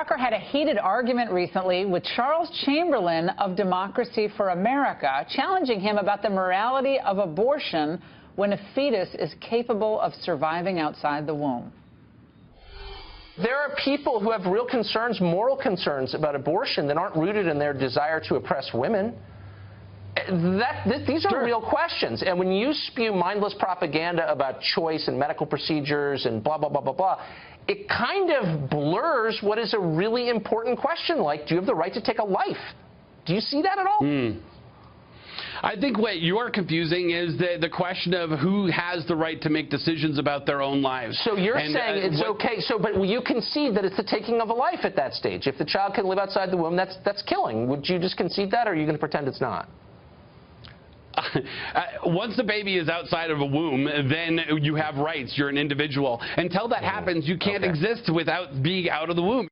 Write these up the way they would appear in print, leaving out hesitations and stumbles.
Tucker had a heated argument recently with Charles Chamberlain of Democracy for America, challenging him about the morality of abortion when a fetus is capable of surviving outside the womb. There are people who have real concerns, moral concerns about abortion that aren't rooted in their desire to oppress women. These are real questions. And when you spew mindless propaganda about choice and medical procedures and blah, blah, blah, blah, blah, it kind of blurs what is a really important question, like, do you have the right to take a life? Do you see that at all? I think what you're confusing is the question of who has the right to make decisions about their own lives. So you're saying it's okay. But you concede that it's the taking of a life at that stage. If the child can live outside the womb, that's killing. Would you just concede that, or are you going to pretend it's not? Once the baby is outside of a womb, then you have rights. You're an individual. Until that happens, you can't exist without being out of the womb.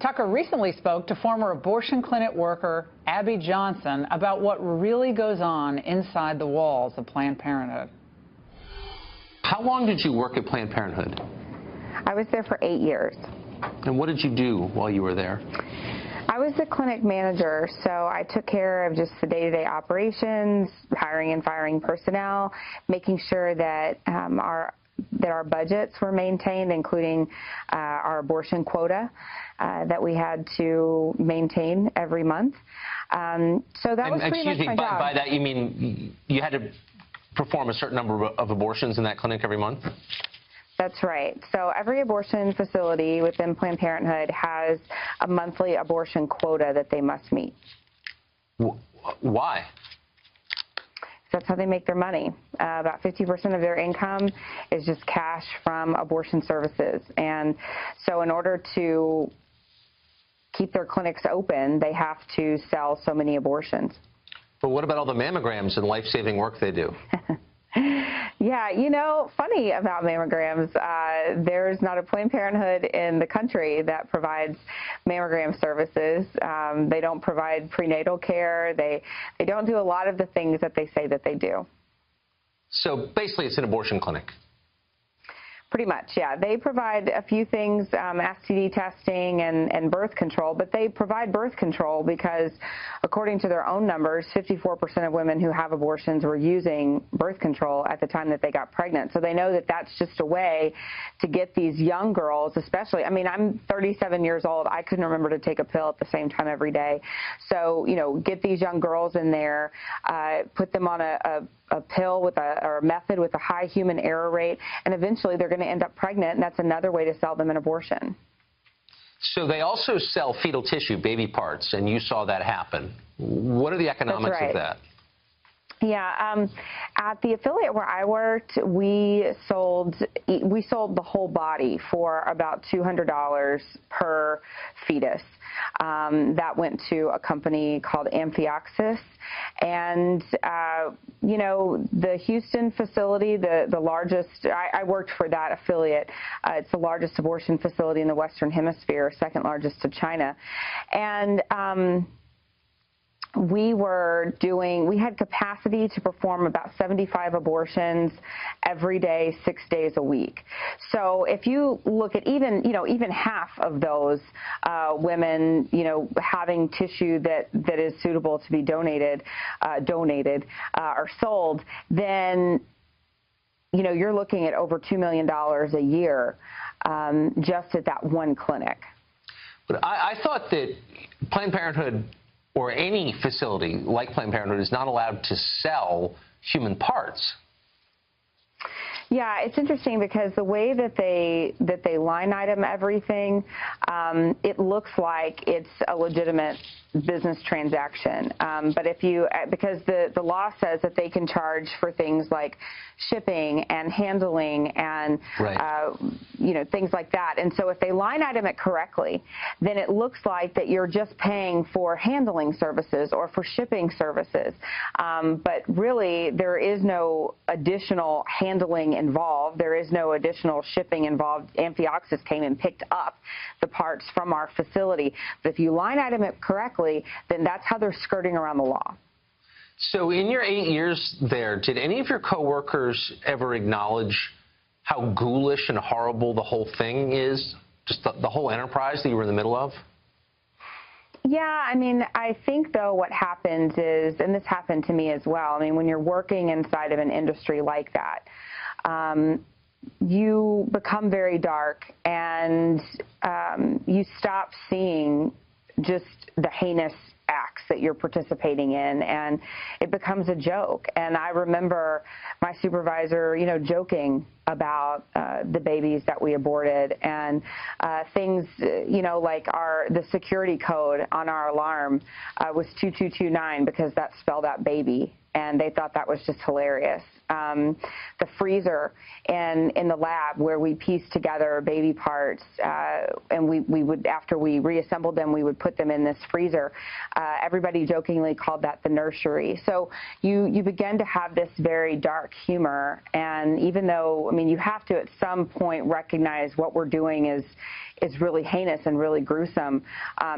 Tucker recently spoke to former abortion clinic worker Abby Johnson about what really goes on inside the walls of Planned Parenthood. How long did you work at Planned Parenthood? I was there for 8 years. And what did you do while you were there? I was the clinic manager, so I took care of just the day-to-day operations, hiring and firing personnel, making sure that our budgets were maintained, including our abortion quota that we had to maintain every month. So that was pretty much my job. By that you mean you had to perform a certain number of abortions in that clinic every month? That's right. So every abortion facility within Planned Parenthood has a monthly abortion quota that they must meet. Why? That's how they make their money. About 50% of their income is just cash from abortion services. And so in order to keep their clinics open, they have to sell so many abortions. But what about all the mammograms and life-saving work they do? Yeah, you know, funny about mammograms, there's not a Planned Parenthood in the country that provides mammogram services. They don't provide prenatal care. They don't do a lot of the things that they say that they do. So basically it's an abortion clinic. Pretty much, yeah. They provide a few things, STD testing and birth control, but they provide birth control because, according to their own numbers, 54% of women who have abortions were using birth control at the time that they got pregnant. So they know that that's just a way to get these young girls, especially, I mean, I'm 37 years old. I couldn't remember to take a pill at the same time every day. So, you know, get these young girls in there, put them on a pill with or a method with a high human error rate, and eventually they're going to end up pregnant, and that's another way to sell them an abortion. So they also sell fetal tissue, baby parts, and you saw that happen. What are the economics of that? Yeah, at the affiliate where I worked, we sold the whole body for about $200 per fetus. That went to a company called Amphioxus. And, you know, the Houston facility, the largest, I worked for that affiliate. It's the largest abortion facility in the Western Hemisphere, second largest to China. And we had capacity to perform about 75 abortions every day, 6 days a week. So if you look at even half of those women, you know, having tissue that is suitable to be donated or sold, then, you know, you're looking at over $2 million a year just at that one clinic. But I thought that Planned Parenthood or any facility like Planned Parenthood is not allowed to sell human parts. Yeah, it's interesting because the way that they line item everything, it looks like it's a legitimate business transaction. But because the law says that they can charge for things like shipping and handling and you know, things like that. And so if they line item it correctly, then it looks like that you're just paying for handling services or for shipping services. But really, there is no additional handling involved. There is no additional shipping involved. Amphioxus came and picked up the parts from our facility. But if you line item it correctly, then that's how they're skirting around the law. So in your 8 years there, did any of your coworkers ever acknowledge how ghoulish and horrible the whole thing is? Just the whole enterprise that you were in the middle of? Yeah, I mean, I think, though, what happens is, and this happened to me as well, I mean, when you're working inside of an industry like that, you become very dark, and you stop seeing just the heinous acts that you're participating in, and it becomes a joke. And I remember my supervisor, you know, joking about the babies that we aborted, and things, you know, like the security code on our alarm was 2229 because that spelled out baby, and they thought that was just hilarious. The freezer in the lab where we pieced together baby parts, and we would, after we reassembled them, we would put them in this freezer. Everybody jokingly called that the nursery. So you begin to have this very dark humor, and even though, I mean, you have to at some point recognize what we're doing is really heinous and really gruesome,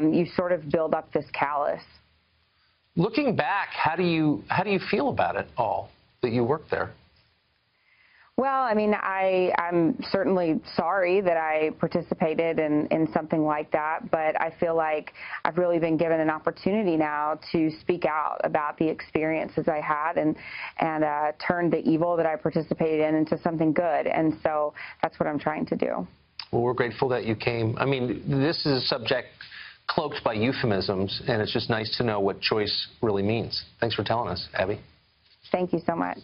you sort of build up this callous. Looking back, how do you feel about it all that you worked there? Well, I mean, I'm certainly sorry that I participated in something like that, but I feel like I've really been given an opportunity now to speak out about the experiences I had and turn the evil that I participated in into something good, and so that's what I'm trying to do. Well, we're grateful that you came. I mean, this is a subject cloaked by euphemisms, and it's just nice to know what choice really means. Thanks for telling us, Abby. Thank you so much.